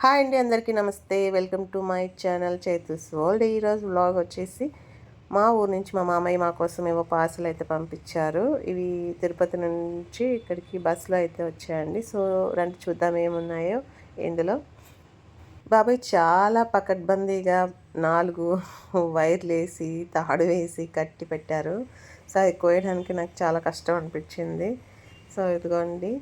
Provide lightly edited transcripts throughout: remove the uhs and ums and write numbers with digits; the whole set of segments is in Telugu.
హాయ్ అండి, అందరికీ నమస్తే. Welcome to my channel Chaitu's world. ఈరోజు వ్లాగ్ వచ్చేసి మా ఊరు నుంచి మా మామయ్య మా కోసం ఏవో పార్సల్ అయితే పంపించారు. ఇవి తిరుపతి నుంచి ఇక్కడికి బస్సులో అయితే వచ్చాయండి. సో రండి చూద్దాం ఏమున్నాయో ఇందులో. బాబాయ్ చాలా పకడ్బందీగా 4 వైర్లు వేసి తాడు వేసి కట్టి పెట్టారు. సో అది కోయడానికి నాకు చాలా కష్టం అనిపించింది. సో ఇదిగోండి,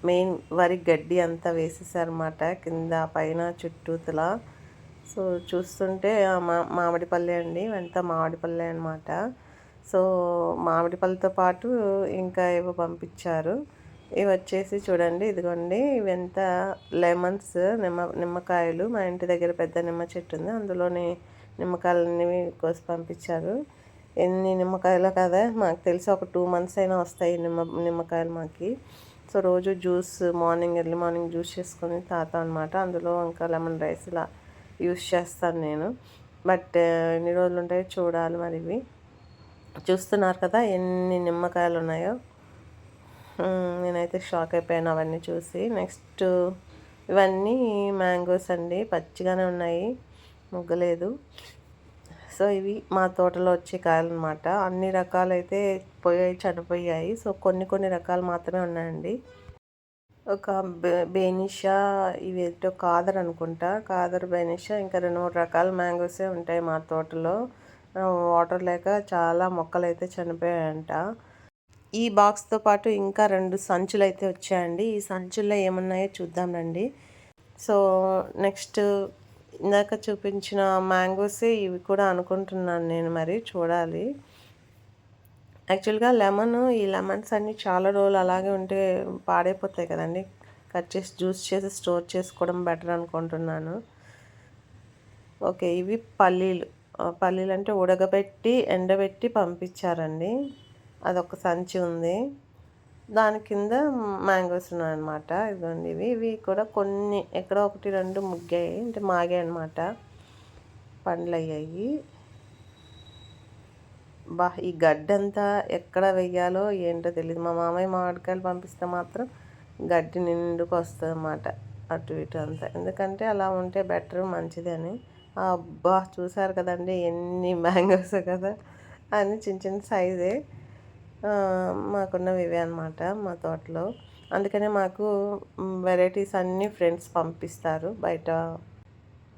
మెయిన్ వరి గడ్డి అంతా వేసేసారన్నమాట, కింద పైన చుట్టూతల. సో చూస్తుంటే మామిడిపల్లె అండి, ఇవంతా మామిడిపల్లె అనమాట. సో మామిడిపల్లెతో పాటు ఇంకా ఏవో పంపించారు. ఇవి వచ్చేసి చూడండి, ఇదిగోండి, ఇవంతా లెమన్స్, నిమ్మకాయలు. మా ఇంటి దగ్గర పెద్ద నిమ్మ చెట్టు ఉంది, అందులోని నిమ్మకాయలన్నీ కోసి పంపించారు. ఎన్ని నిమ్మకాయలు కదా, మాకు తెలిసి ఒక 2 months అయినా వస్తాయి నిమ్మకాయలు మాకు. సో రోజు జ్యూస్ ఎర్లీ మార్నింగ్ జ్యూస్ చేసుకొని తాగుతాం అనమాట. అందులో ఇంకా లెమన్ రైస్ ఇలా యూస్ చేస్తాను నేను. బట్ ఎన్ని రోజులు ఉంటాయో చూడాలి. మరి ఇవి చూస్తున్నారు కదా ఎన్ని నిమ్మకాయలు ఉన్నాయో. నేనైతే షాక్ అయిపోయాను అవన్నీ చూసి. నెక్స్ట్ ఇవన్నీ మ్యాంగోస్ అండి, పచ్చిగానే ఉన్నాయి, ముగ్గలేదు. సో ఇవి మా తోటలో వచ్చే కాయలు అనమాట. అన్ని రకాలైతే చనిపోయాయి. సో కొన్ని రకాలు మాత్రమే ఉన్నాయండి. ఒక బేనిషా, ఇవేంటో కాదర్ అనుకుంటా, కాదర్, బేనిషా, ఇంకా 2-3 రకాల మ్యాంగోసే ఉంటాయి మా తోటలో. వాటర్ లేక చాలా మొక్కలు అయితే చనిపోయాయంట. ఈ బాక్స్తో పాటు ఇంకా 2 సంచులు అయితే వచ్చాయండి. ఈ సంచుల్లో ఏమున్నాయో చూద్దాం రండి. సో నెక్స్ట్ ఇందాక చూపించిన మ్యాంగోసే ఇవి కూడా అనుకుంటున్నాను నేను, మరి చూడాలి. యాక్చువల్గా ఈ లెమన్స్ అన్నీ చాలా రోజులు అలాగే ఉంటే పాడైపోతాయి కదండి. కట్ చేసి జ్యూస్ చేసి స్టోర్ చేసుకోవడం బెటర్ అనుకుంటున్నాను. ఓకే, ఇవి పల్లీలు అంటే ఉడకబెట్టి ఎండబెట్టి పంపించారండి. అదొక సంచి ఉంది, దాని కింద మ్యాంగోస్ ఉన్నాయన్నమాట. ఇదిగోండి, ఇవి కూడా కొన్ని ఎక్కడో 1-2 ముగ్గాయి, అంటే మాగాయి అనమాట, పండ్లు అయ్యాయి. ఈ గడ్డంతా ఎక్కడ వెయ్యాలో ఏంటో తెలియదు. మా మామయ్య మామిడికాయలు పంపిస్తే మాత్రం గడ్డి నిండుకు వస్తుంది అన్నమాట, అటు ఇటు అంతా. ఎందుకంటే అలా ఉంటే బెటర్, మంచిది అని. అబ్బా చూసారు కదండి ఎన్ని మ్యాంగోస్ కదా, అన్నీ చిన్న సైజే. మాకున్నవి ఇవే అనమాట మా తోటలో. అందుకనే మాకు వెరైటీస్ అన్నీ ఫ్రెండ్స్ పంపిస్తారు బయట.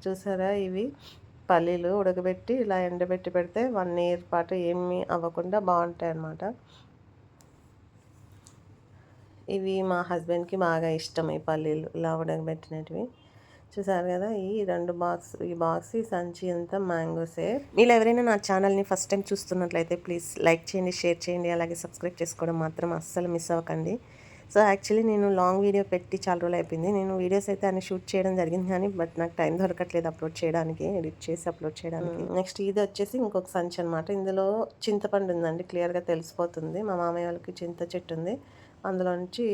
చూసారా, ఇవి పల్లీలు ఉడకబెట్టి ఇలా ఎండబెట్టి పెడితే 1 year పాటు ఏమీ అవ్వకుండా బాగుంటాయి అన్నమాట. ఇవి మా హస్బెండ్కి బాగా ఇష్టం, ఈ పల్లీలు ఇలా ఉడకబెట్టినవి. చూసారు కదా, ఈ బాక్స్ ఈ సంచి అంతా మ్యాంగోసే. మీరు ఎవరైనా నా ఛానల్ని ఫస్ట్ టైం చూస్తున్నట్లయితే ప్లీజ్ లైక్ చేయండి, షేర్ చేయండి, అలాగే సబ్స్క్రైబ్ చేసుకోవడం మాత్రం అస్సలు మిస్ అవ్వకండి. సో యాక్చువల్లీ నేను లాంగ్ వీడియో పెట్టి చాలా రోజులు అయిపోయింది. నేను వీడియోస్ అయితే అన్ని షూట్ చేయడం జరిగింది, కానీ బట్ నాకు టైం దొరకట్లేదు అప్లోడ్ చేయడానికి, ఎడిట్ చేసి అప్లోడ్ చేయడానికి. నెక్స్ట్ ఇది వచ్చేసి ఇంకొక సంచి అనమాట. ఇందులో చింతపండు ఉందండి, క్లియర్గా తెలిసిపోతుంది. మా మామయ్య వాళ్ళకి చింత చెట్టు ఉంది, అందులో నుంచి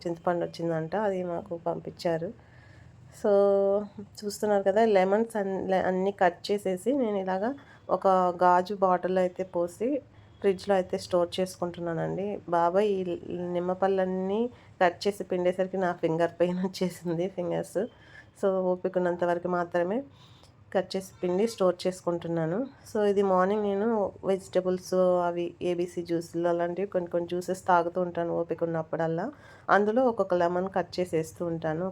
చింతపండు వచ్చిందంట, అది మాకు పంపించారు. సో చూస్తున్నారు కదా, లెమన్స్ అన్నీ కట్ చేసేసి నేను ఇలాగా ఒక గాజు బాటిల్ అయితే పోసి ఫ్రిడ్జ్లో అయితే స్టోర్ చేసుకుంటున్నానండి. బాబాయ్ ఈ నిమ్మపళ్ళన్నీ కట్ చేసి పిండేసరికి నా ఫింగర్ పెయిన్ వచ్చేసింది, ఫింగర్స్. సో ఓపిక ఉన్నంత వరకు మాత్రమే కట్ చేసి పిండి స్టోర్ చేసుకుంటున్నాను. సో ఇది మార్నింగ్ నేను వెజిటబుల్స్, అవి ఏబీసీ జ్యూస్లు అలాంటివి కొన్ని జ్యూసెస్ తాగుతూ ఉంటాను ఓపిక ఉన్నప్పుడల్లా. అందులో ఒక్కొక్క లెమన్ కట్ చేసి వేస్తూ ఉంటాను.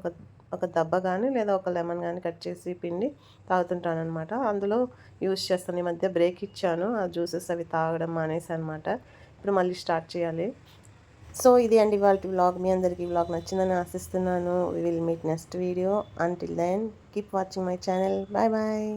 ఒక దెబ్బ కానీ లేదా ఒక లెమన్ కానీ కట్ చేసి పిండి తాగుతుంటాను అనమాట. అందులో యూస్ చేస్తాను. ఈ మధ్య బ్రేక్ ఇచ్చాను, ఆ జ్యూసెస్ అవి తాగడం మానేసి అనమాట. ఇప్పుడు మళ్ళీ స్టార్ట్ చేయాలి. సో ఇది అండి ఇవాళ వ్లాగ్. మీ అందరికీ వ్లాగ్ నచ్చిందని ఆశిస్తున్నాను. We will meet next video. Until then keep watching my channel. Bye bye.